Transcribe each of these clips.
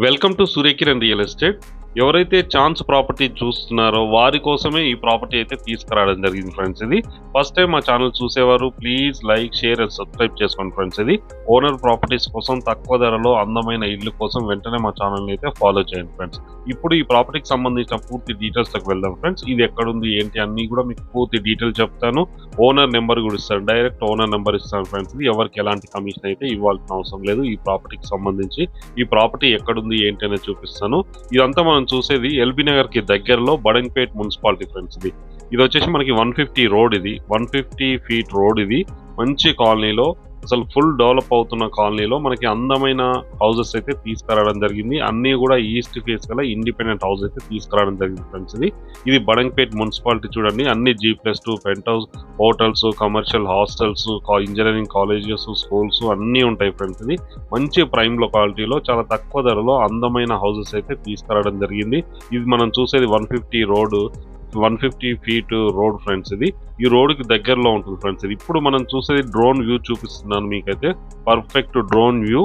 Welcome to Surya Kiran real estate. ఎవరైతే chance property చూస్తున్నారో వారి కోసమే ఈ ప్రాపర్టీ అయితే తీసుకురావడం జరిగింది ఫ్రెండ్స్. ఇది ఫస్ట్ టైం మా ఛానల్ చూసేవారు please like, share and subscribe చేసుకోండి ఫ్రెండ్స్. ఇది ఓనర్ ప్రాపర్టీస్ కోసం తక్కువ ధరలో అందమైన ఇల్లు కోసం వెంటనే మా ఛానల్ని అయితే ఫాలో చేయండి ఫ్రెండ్స్. ఇప్పుడు ఈ ప్రాపర్టీకి సంబంధించిన పూర్తి డీటెయిల్స్లోకి వెళ్దాం ఫ్రెండ్స్. ఇది ఎక్కడుంది ఏంటి అన్నీ కూడా మీకు పూర్తి డీటెయిల్స్ చెప్తాను. ఓనర్ నెంబర్ కూడా ఇస్తాను, డైరెక్ట్ ఓనర్ నెంబర్ ఇస్తాను ఫ్రెండ్స్. ఇది ఎవరికి ఎలాంటి కమిషన్ అయితే ఇవ్వాల్సిన అవసరం లేదు. ఈ ప్రాపర్టీకి సంబంధించి ఈ ప్రాపర్టీ ఎక్కడుంది ఏంటి అనేది చూపిస్తాను. ఇదంతా మనం చూసేది ఎల్బీ నగర్ కి దగ్గరలో బడంగ్పేట్ మున్సిపాలిటీ ఫ్రెండ్స్. ఇది వచ్చేసి మనకి 150 రోడ్, ఇది 150 ఫీట్ రోడ్. ఇది మంచి కాలనీలో, అసలు ఫుల్ డెవలప్ అవుతున్న కాలనీలో మనకి అందమైన హౌసెస్ అయితే తీసుకురావడం జరిగింది. అన్నీ కూడా ఈస్ట్ ఫేస్ గల ఇండిపెండెంట్ హౌస్ అయితే తీసుకురావడం జరిగింది ఫ్రెండ్స్. ఇది బడంగ్పేట్ మున్సిపాలిటీ చూడండి. అన్ని G+2 penthouse, hotels, commercial hostels, engineering colleges, schools అన్నీ ఉంటాయి ఫ్రెండ్స్. ఇది మంచి ప్రైమ్ లొకాలిటీలో చాలా తక్కువ ధరలో అందమైన హౌసెస్ అయితే తీసుకురావడం జరిగింది. ఇది మనం చూసేది 150 రోడ్, 150 ఫీట్ రోడ్ ఫ్రెండ్స్. ఈ రోడ్డుకి దగ్గరలో ఉంటుంది ఫ్రెండ్స్. ఇప్పుడు మనం చూసేది డ్రోన్ వ్యూ చూపిస్తున్నాను మీకైతే, perfect drone view.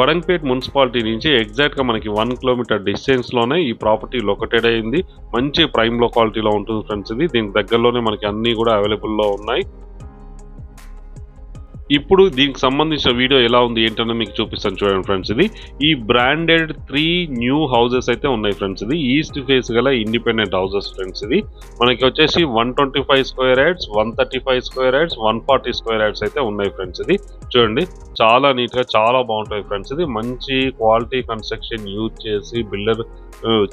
Badangpet municipality నుంచి ఎగ్జాక్ట్గా మనకి 1 కిలోమీటర్ డిస్టెన్స్లోనే ఈ ప్రాపర్టీ లొకేటెడ్ అయింది. మంచి ప్రైమ్ లొకాలిటీలో ఉంటుంది ఫ్రెండ్స్. దీనికి దగ్గరలోనే మనకి అన్నీ కూడా అవైలబుల్లో ఉన్నాయి. ఇప్పుడు దీనికి సంబంధించిన వీడియో ఎలా ఉంది ఏంటనే మీకు చూపిస్తాను చూడండి ఫ్రెండ్స్. ఈ బ్రాండెడ్ 3 న్యూ హౌసెస్ అయితే ఉన్నాయి ఫ్రెండ్స్. ఈస్ట్ ఫేస్ గల ఇండిపెండెంట్ హౌసెస్ ఫ్రెండ్స్. మనకి వచ్చేసి 125 square yards, 135 square yards, 140 square yards అయితే ఉన్నాయి ఫ్రెండ్స్. చూడండి చాలా నీట్గా చాలా బాగుంటాయి ఫ్రెండ్స్. మంచి క్వాలిటీ కన్స్ట్రక్షన్ యూజ్ చేసి బిల్డర్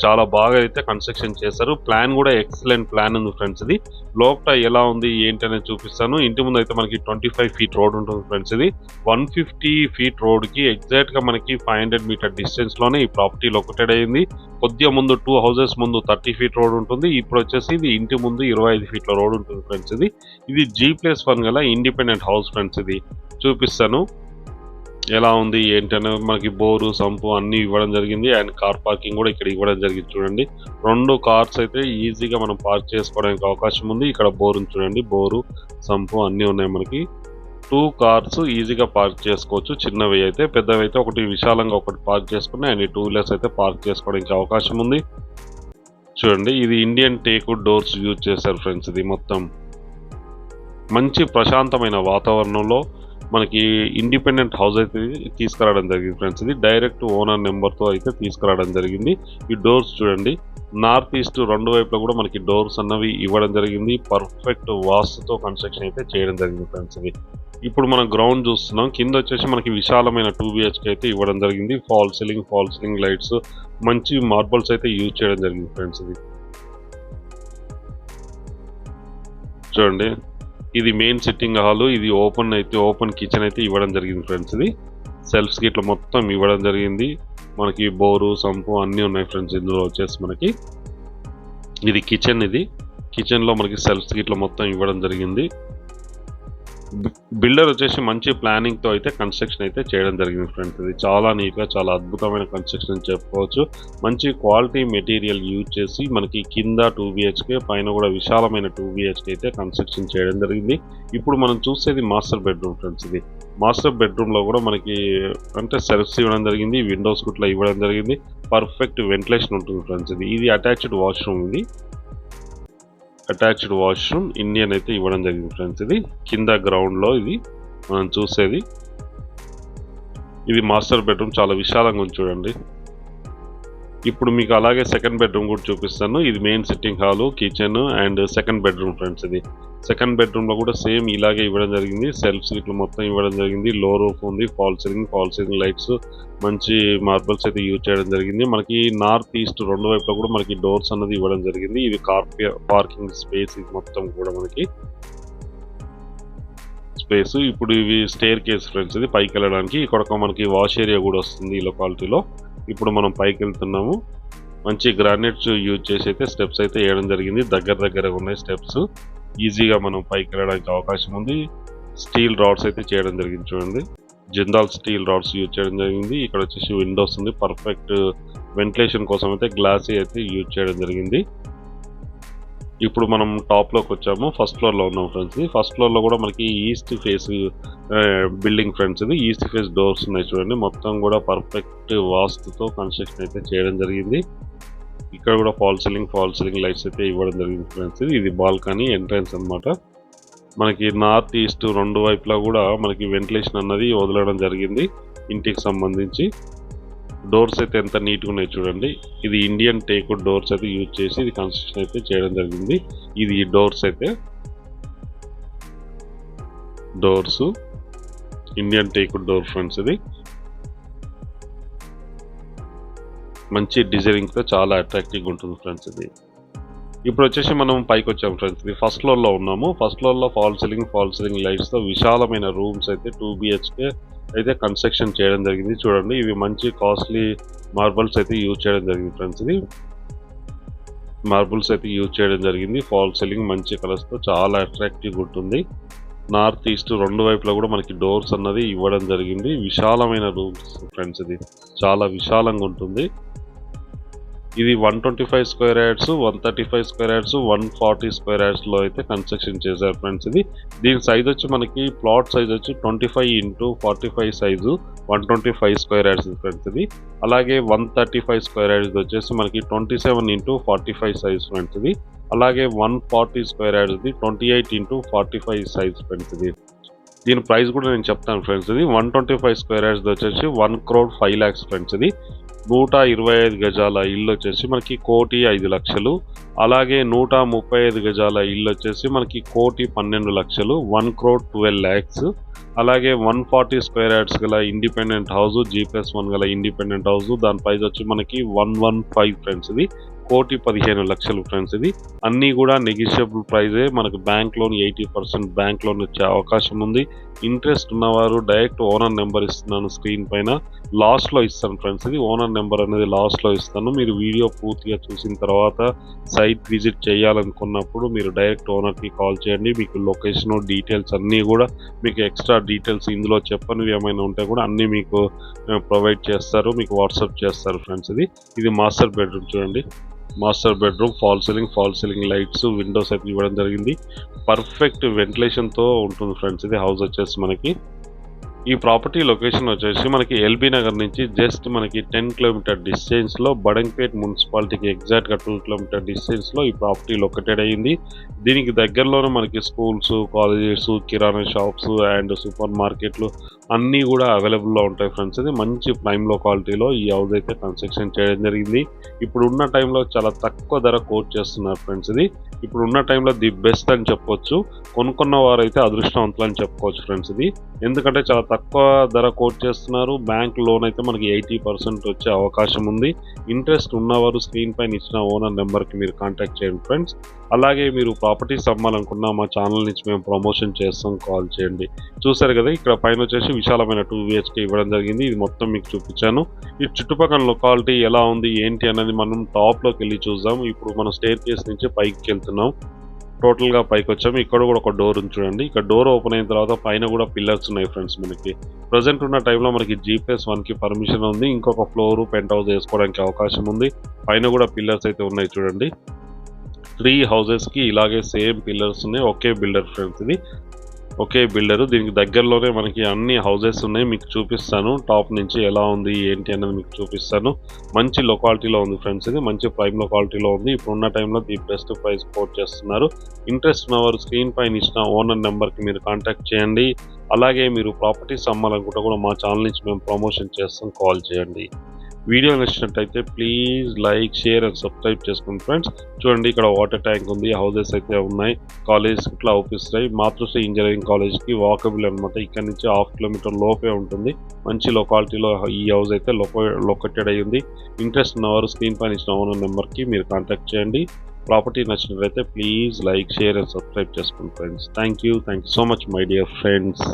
చాలా బాగా అయితే కన్స్ట్రక్షన్ చేశారు. ప్లాన్ కూడా ఎక్సలెంట్ ప్లాన్ ఉంది ఫ్రెండ్స్. లోపల ఎలా ఉంది ఏంటి అనేది చూపిస్తాను. ఇంటి ముందు అయితే మనకి 25 ఫీట్ రోడ్ ఉంటుంది ఫ్రెండ్స్. 150 ఫీట్ రోడ్ కి ఎగ్జాక్ట్ గా మనకి 500 మీటర్ డిస్టెన్స్ లోనే ఈ ప్రాపర్టీ లొకేటెడ్ అయింది. కొద్దిగా ముందు 2 హౌసెస్ ముందు 30 ఫీట్ రోడ్ ఉంటుంది. ఇప్పుడు వచ్చేసి ఇది ఇంటి ముందు 25 ఫీట్ల రోడ్ ఉంటుంది ఫ్రెండ్స్. ఇది G+1 గల ఇండిపెండెంట్ హౌస్ ఫ్రెండ్స్. చూపిస్తాను ఎలా ఉంది ఏంటనే. మనకి బోరు, సంపు అన్ని ఇవ్వడం జరిగింది. అండ్ కార్ పార్కింగ్ కూడా ఇక్కడ ఇవ్వడం జరిగింది. చూడండి 2 కార్స్ అయితే ఈజీగా మనం పార్క్ చేసుకోవడానికి అవకాశం ఉంది. ఇక్కడ బోరు చూడండి, బోరు, సంపు అన్నీ ఉన్నాయి. మనకి 2 కార్స్ ఈజీగా పార్క్ చేసుకోవచ్చు. చిన్నవి అయితే, పెద్దవి అయితే ఒకటి విశాలంగా ఒకటి పార్క్ చేసుకుని అండ్ 2 వీలర్స్ అయితే పార్క్ చేసుకోవడానికి అవకాశం ఉంది. చూడండి ఇది ఇండియన్ టేక్ డోర్స్ యూజ్ చేశారు ఫ్రెండ్స్. మొత్తం మంచి ప్రశాంతమైన వాతావరణంలో మనకి ఇండిపెండెంట్ హౌస్ అయితే తీసుకురావడం జరిగింది ఫ్రెండ్స్. డైరెక్ట్ ఓనర్ నెంబర్తో అయితే తీసుకురావడం జరిగింది. ఈ డోర్స్ చూడండి, నార్త్ ఈస్ట్ 2 వైపులో కూడా మనకి డోర్స్ అన్నవి ఇవ్వడం జరిగింది. పర్ఫెక్ట్ వాస్తుతో కన్స్ట్రక్షన్ అయితే చేయడం జరిగింది ఫ్రెండ్స్. ఇప్పుడు మనం గ్రౌండ్ చూస్తున్నాం. కింద వచ్చేసి మనకి విశాలమైన 2 BHK అయితే ఇవ్వడం జరిగింది. ఫాల్ సీలింగ్ లైట్స్, మంచి మార్బల్స్ అయితే యూజ్ చేయడం జరిగింది ఫ్రెండ్స్. చూడండి ఇది మెయిన్ సిట్టింగ్ హాల్. ఇది ఓపెన్ కిచెన్ అయితే ఇవ్వడం జరిగింది ఫ్రెండ్స్. సెల్ఫ్స్ గిట్ల మొత్తం ఇవ్వడం జరిగింది. మనకి బోరు, సంపు అన్నీ ఉన్నాయి ఫ్రెండ్స్. ఇందులో వచ్చేసి మనకి ఇది కిచెన్ లో మనకి సెల్ఫ్స్ గిట్ల మొత్తం ఇవ్వడం జరిగింది. బిల్డర్ వచ్చేసి మంచి ప్లానింగ్ తో అయితే కన్స్ట్రక్షన్ అయితే చేయడం జరిగింది ఫ్రెండ్స్. చాలా నీట్ గా చాలా అద్భుతమైన కన్స్ట్రక్షన్ చెప్పుకోవచ్చు. మంచి క్వాలిటీ మెటీరియల్ యూజ్ చేసి మనకి కింద 2 BHK, పైన కూడా విశాలమైన 2 BHK అయితే కన్స్ట్రక్షన్ చేయడం జరిగింది. ఇప్పుడు మనం చూసేది master bedroom friends. Master bedroom లో కూడా మనకి అంటే సెల్ఫ్స్ ఇవ్వడం జరిగింది, విండోస్ కుట్లా ఇవ్వడం జరిగింది. పర్ఫెక్ట్ వెంటిలేషన్ ఉంటుంది ఫ్రెండ్స్. ఇది attached washroom. Attached washroom Indian అయితే ఇవ్వడం జరిగింది ఫ్రెండ్స్. కింద గ్రౌండ్ లో ఇది మనం చూసేది. ఇది మాస్టర్ బెడ్రూమ్ చాలా విశాలంగా ఉంది చూడండి. ఇప్పుడు మీకు అలాగే సెకండ్ బెడ్రూమ్ కూడా చూపిస్తాను. ఇది main sitting hall, kitchen and second bedroom friends. Second bedroom లో కూడా సేమ్ ఇలాగే ఇవ్వడం జరిగింది. సెల్ఫ్స్ ఇట్లా మొత్తం ఇవ్వడం జరిగింది. లో రూఫ్ ఉంది, ఫాల్ సీలింగ్ లైట్స్, మంచి మార్బల్స్ అయితే యూజ్ చేయడం జరిగింది. మనకి నార్త్ ఈస్ట్ 2 వైపులో కూడా మనకి డోర్స్ అన్నది ఇవ్వడం జరిగింది. ఇది కార్ పార్కింగ్ స్పేస్. ఇది మొత్తం కూడా మనకి స్పేస్. ఇప్పుడు ఇవి స్టేర్ కేస్ ఫ్రెండ్స్. పైకి వెళ్ళడానికి ఇక్కడ మనకి వాష్ ఏరియా కూడా వస్తుంది ఈ లొకాలిటీలో. ఇప్పుడు మనం పైకి వెళ్తున్నాము. మంచి గ్రానైట్స్ యూజ్ చేసి అయితే స్టెప్స్ అయితే వేయడం జరిగింది. దగ్గర ఉన్నాయి స్టెప్స్. ఈజీగా మనం పైకి వెళ్ళడానికి అవకాశం ఉంది. స్టీల్ రాడ్స్ అయితే చేయడం జరిగింది చూడండి. జిందాల్ స్టీల్ రాడ్స్ యూజ్ చేయడం జరిగింది. ఇక్కడ వచ్చేసి విండోస్ ఉంది. పర్ఫెక్ట్ వెంటిలేషన్ కోసం అయితే గ్లాస్ అయితే యూజ్ చేయడం జరిగింది. ఇప్పుడు మనం టాప్లోకి వచ్చాము. ఫస్ట్ ఫ్లోర్లో ఉన్నాం ఫ్రెండ్స్. ఫస్ట్ ఫ్లోర్లో కూడా మనకి ఈస్ట్ ఫేస్ బిల్డింగ్ ఫ్రెండ్స్. ఇది ఈస్ట్ ఫేస్ డోర్స్ ఉన్నాయి చూడండి. మొత్తం కూడా పర్ఫెక్ట్ వాస్తుతో కన్స్ట్రక్షన్ అయితే చేయడం జరిగింది. ఇక్కడ కూడా ఫాల్ సీలింగ్ లైట్స్ అయితే ఇవ్వడం జరిగింది ఫ్రెండ్స్. ఇది బాల్కనీ ఎంట్రన్స్ అన్నమాట. మనకి నార్త్ ఈస్ట్ రెండు వైపులా కూడా మనకి వెంటిలేషన్ అన్నది వదలడం జరిగింది ఇంటికి సంబంధించి. డోర్స్ అయితే ఎంత నీట్గా ఉన్నాయి చూడండి. ఇది ఇండియన్ టేక్వుడ్ డోర్స్ అయితే యూజ్ చేసి ఇది కన్స్ట్రక్షన్ అయితే చేయడం జరిగింది. ఇది డోర్స్ అయితే doors Indian teakwood door friends. ఇది మంచి డిజైనింగ్తో చాలా అట్రాక్టివ్గా ఉంటుంది ఫ్రెండ్స్. ఇది ఇప్పుడు వచ్చేసి మనం పైకి వచ్చాము ఫ్రెండ్స్. ఇది ఫస్ట్ ఫ్లోర్లో ఉన్నాము. ఫస్ట్ ఫ్లోర్లో ఫాల్ సీలింగ్ లైట్స్తో విశాలమైన రూమ్స్ అయితే 2 BHK అయితే కన్స్ట్రక్షన్ చేయడం జరిగింది చూడండి. ఇవి మంచి కాస్ట్లీ మార్బల్స్ అయితే యూజ్ చేయడం జరిగింది ఫ్రెండ్స్. ఇది మార్బుల్స్ అయితే యూజ్ చేయడం జరిగింది. ఫాల్ సీలింగ్ మంచి కలర్స్తో చాలా అట్రాక్టివ్గా ఉంటుంది. నార్త్ ఈస్ట్ రెండు వైపులా కూడా మనకి డోర్స్ అన్నది ఇవ్వడం జరిగింది. విశాలమైన రూమ్స్ ఫ్రెండ్స్. ఇది చాలా విశాలంగా ఉంటుంది. ఇది 125 square yards, 135 square yards, 140 square యార్డ్స్లో అయితే కన్స్ట్రక్షన్ చేశారు ఫ్రెండ్స్. ఇది దీని సైజ్ వచ్చి మనకి ప్లాట్ సైజ్ వచ్చి 25x45 size 125 square yards friends. ఇది అలాగే 135 స్క్వేర్ యార్డ్స్ వచ్చేసి మనకి 27x45 సైజ్ ఫ్రెండ్స్. ఇది అలాగే 140 స్క్వేర్ యార్డ్స్ది 28x45 సైజ్ ఫ్రెండ్స్. ఇది దీని ప్రైస్ కూడా నేను చెప్తాను ఫ్రెండ్స్. ఇది 125 స్క్వేర్ యార్డ్స్ వచ్చేసి 1,05,00,000 ఫ్రెండ్స్. ఇది 125 గజాల ఇల్లు వచ్చేసి మనకి 1,05,00,000. అలాగే 135 గజాల ఇల్లు వచ్చేసి మనకి 1,12,00,000, 1,12,00,000. అలాగే 140 స్క్వేర్ యార్డ్స్ గల ఇండిపెండెంట్ హౌస్, G+1 గల ఇండిపెండెంట్ హౌస్ దాని ప్రైస్ వచ్చి మనకి 115 ఫ్రెండ్స్. ఇది 1,15,00,000 ఫ్రెండ్స్. ఇది అన్నీ కూడా నెగిషియబుల్ ప్రైజే. మనకు బ్యాంక్ లోన్ 80% బ్యాంక్ లోన్ వచ్చే అవకాశం ఉంది. ఇంట్రెస్ట్ ఉన్నవారు డైరెక్ట్ ఓనర్ నెంబర్ ఇస్తున్నాను స్క్రీన్ పైన, లాస్ట్లో ఇస్తాను ఫ్రెండ్స్. ఇది ఓనర్ నెంబర్ అనేది లాస్ట్లో ఇస్తాను. మీరు వీడియో పూర్తిగా చూసిన తర్వాత సైట్ విజిట్ చేయాలనుకున్నప్పుడు మీరు డైరెక్ట్ ఓనర్కి కాల్ చేయండి. మీకు లొకేషన్ డీటెయిల్స్ అన్నీ కూడా, మీకు ఎక్స్ట్రా డీటెయిల్స్ ఇందులో చెప్పనివి ఏమైనా ఉంటే కూడా అన్నీ మీకు ప్రొవైడ్ చేస్తారు, మీకు వాట్సాప్ చేస్తారు ఫ్రెండ్స్. ఇది మాస్టర్ బెడ్రూమ్ చూడండి. Master bedroom fall ceiling lights, Windows అయితే ఇవ్వడం జరిగింది. పర్ఫెక్ట్ వెంటిలేషన్తో ఉంటుంది ఫ్రెండ్స్. ఇది హౌస్ వచ్చేసి మనకి ఈ ప్రాపర్టీ లొకేషన్ వచ్చేసి మనకి ఎల్బీ నగర్ నుంచి జస్ట్ మనకి 10 కిలోమీటర్ డిస్టెన్స్లో, బడంగ్పేట్ మున్సిపాలిటీకి ఎగ్జాక్ట్గా 2 కిలోమీటర్ డిస్టెన్స్లో ఈ ప్రాపర్టీ లొకేటెడ్ అయ్యింది. దీనికి దగ్గరలోనే మనకి schools, colleges, kirana shops and super మార్కెట్లు అన్నీ కూడా అవైలబుల్లో ఉంటాయి ఫ్రెండ్స్. ఇది మంచి ప్రైమ్ లొకాలిటీలో ఈ హౌస్ అయితే కన్స్ట్రక్షన్ చేయడం జరిగింది. ఇప్పుడున్న టైంలో చాలా తక్కువ ధర కోట్ చేస్తున్నారు ఫ్రెండ్స్. ఇది ఇప్పుడున్న టైంలో ది బెస్ట్ అని చెప్పొచ్చు. కొనుక్కున్న వారైతే అదృష్టవంతులు అని చెప్పుకోవచ్చు ఫ్రెండ్స్. ఇది ఎందుకంటే చాలా తక్కువ ధర కోట్ చేస్తున్నారు. బ్యాంక్ లోన్ అయితే మనకి 80% వచ్చే అవకాశం ఉంది. ఇంట్రెస్ట్ ఉన్నవారు స్క్రీన్ పైన ఇచ్చిన ఓనర్ నెంబర్కి మీరు కాంటాక్ట్ చేయండి ఫ్రెండ్స్. అలాగే మీరు ప్రాపర్టీస్ అమ్మాలనుకున్న మా ఛానల్ నుంచి మేము ప్రమోషన్ చేస్తాం, కాల్ చేయండి. చూసారు కదా, ఇక్కడ పైన వచ్చేసి విశాలమైన 2 BHK ఇవ్వడం జరిగింది. ఇది మొత్తం మీకు చూపించాను. ఈ చుట్టుపక్కల లొకాలిటీ ఎలా ఉంది ఏంటి అన్నది మనం టాప్లోకి వెళ్ళి చూద్దాం. ఇప్పుడు మనం స్టేర్ కేస్ నుంచి పైకి వెళ్తున్నాం. టోటల్గా పైకి వచ్చాము. ఇక్కడ కూడా ఒక డోర్ ఉంది చూడండి. ఇక్కడ డోర్ ఓపెన్ అయిన తర్వాత పైన కూడా పిల్లర్స్ ఉన్నాయి ఫ్రెండ్స్. మనకి ప్రజెంట్ ఉన్న టైంలో మనకి G+1కి పర్మిషన్ ఉంది. ఇంకొక ఫ్లోర్ పెంట్ హౌస్ వేసుకోవడానికి అవకాశం ఉంది. పైన కూడా పిల్లర్స్ అయితే ఉన్నాయి చూడండి. 3 హౌసెస్కి ఇలాగే సేమ్ పిల్లర్స్ ఉన్నాయి. ఒకే బిల్డర్ ఫ్రెండ్స్. ఇది ఒకే బిల్డరు. దీనికి దగ్గరలోనే మనకి అన్ని హౌసెస్ ఉన్నాయి. మీకు చూపిస్తాను టాప్ నుంచి ఎలా ఉంది ఏంటి అన్నది మీకు చూపిస్తాను. మంచి లొకాలిటీలో ఉంది ఫ్రెండ్స్. ఇది మంచి ప్రైమ్ లొకాలిటీలో ఉంది. ఇప్పుడున్న టైంలో ది బెస్ట్ ప్రైస్ కోట్ చేస్తున్నారు. ఇంట్రెస్ట్ ఉన్నవారు స్క్రీన్ పైన ఇచ్చిన ఓనర్ నెంబర్కి మీరు కాంటాక్ట్ చేయండి. అలాగే మీరు ప్రాపర్టీస్ అమ్మాలనుకుంటే కూడా మా ఛానల్ నుంచి మేము ప్రమోషన్ చేస్తాం, కాల్ చేయండి. వీడియో నచ్చినట్టయితే please like, share and subscribe చేసుకోండి ఫ్రెండ్స్. చూడండి, ఇక్కడ వాటర్ ట్యాంక్ ఉంది, హౌసెస్ అయితే ఉన్నాయి, కాలేజ్ ఇట్లా అవుపిస్తాయి. మాతృశ్రీ ఇంజనీరింగ్ కాలేజ్కి వాకబుల్ అనమాట. ఇక్కడ నుంచి 1/2 కిలోమీటర్ లోపే ఉంటుంది. మంచి లొకాలిటీలో ఈ హౌస్ అయితే లొకేటెడ్ అయ్యింది. ఇంట్రెస్ట్ ఉన్నవారు స్క్రీన్ పైన ఇచ్చిన ఓనర్ నెంబర్కి మీరు కాంటాక్ట్ చేయండి. ప్రాపర్టీ నచ్చినట్లయితే please like, share and subscribe చేసుకోండి friends. Thank you so much my dear friends.